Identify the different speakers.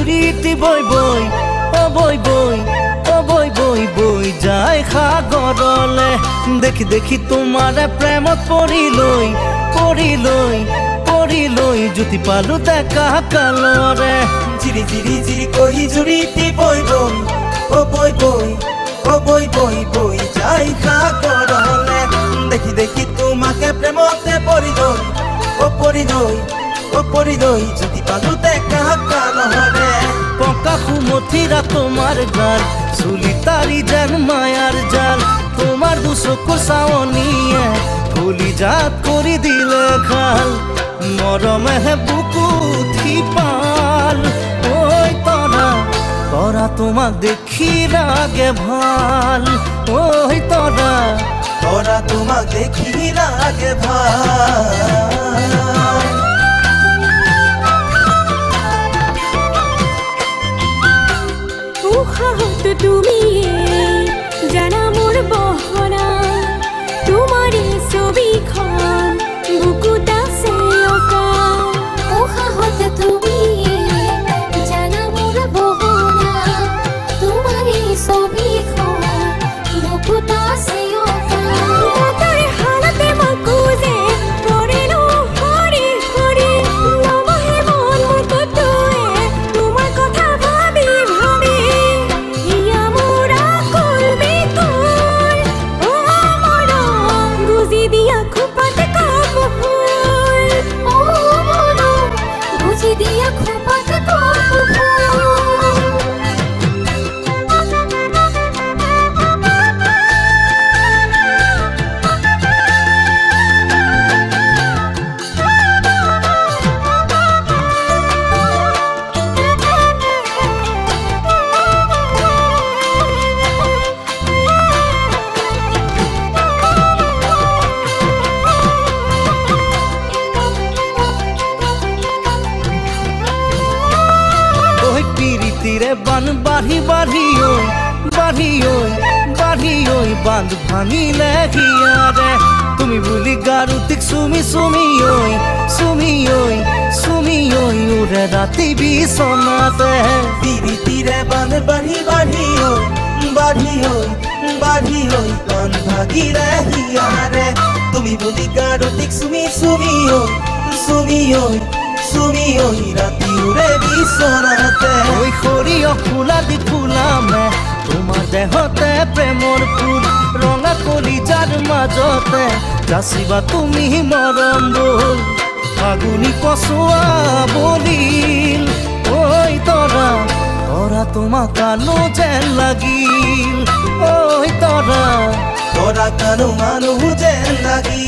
Speaker 1: জুড়িতে বই বই ও বই বই ও বই বই বই যায় সাগৰলে দেখি দেখি তোমাৰ প্ৰেমত পৰিলৈ পৰিলৈ পৰিলৈ জুতি পালো দেখা কালৰে
Speaker 2: জিরি জিরি জিরি কহি জুড়িতে বই বই ও বই বই ও বই বই বই যাই সাগৰলে দেখি দেখি তোমাকে প্রেমতে পৰিলৈ ও পৰিলৈ ও পৰিলৈ জুতি পালো দেখা কালরে
Speaker 1: পকা সুমথিরা তোমার গাল চুলি তারি যেন মায়ার জাল তোমার দুচকুৰ চাৱনিয়ে ভুলি জাত কৰি দিলে খাল মৰমেহে বুকু উঠি পাল ঐ তৰা তৰা তোমাক দেখি লাগে ভাল ঐ তৰা
Speaker 2: তোরা তোমাক দেখি লাগে ভাই
Speaker 3: উশাহত তুমি জানা মোৰ বহনা তোমাৰে ছবিখন বুকুত আছে অঁকা উশাহত তুমি জানা মোৰ বহনা তোমাৰে ছবিখন বুকুত আছে অঁকা তাৰে হালতে মাকুজে কৰিলো হৰি হৰি নবহে মন মোৰ কতোৱে তোমাৰ কথা ভাবি ভাবি ইয়া মোৰ আকুল বিকুল ও মৰম গুজি দিয়া খোপাতে কাপোৰ ও মৰম গুজি দিয়া খোপাতে কাপোৰ
Speaker 1: ওই পিরিতিরে বান বাঢ়ি বাঢ়ি ঐ বাঢ়ি ঐ বাঢ়ি ঐ বান্ধ ভাঙিলে হিয়াৰে তুমি বুলি গাৰুতিক চুমি চুমি ঐ চুমি ঐ চুমি ঐ উৰে ৰাতি বিচনাতে
Speaker 2: পিরিতিরে বান বাঢ়ি বাঢ়ি ঐ বাঢ়ি ঐ বাঢ়ি ঐ বান ভাগিরে হিয়ারে তুমি বুলি গাৰুতিক চুমি চুমি ঐ চুমি ঐ চুমি ঐ ৰাতি উৰে বিচনাতে
Speaker 1: ওই সৰিয়হ ফুলা দি ফুলামে তোমাৰ দেহতে প্ৰেমৰ ফুল ৰঙা কলিজাৰ মাজতে যাচিবা তুমি মৰম বোল ফাগুনি কচুৱা বলিল ঐ তৰা তৰা তোমাক আনো যেন লাগিল ঐ তৰা
Speaker 2: তোরা কানো মানুহ যেন লাগি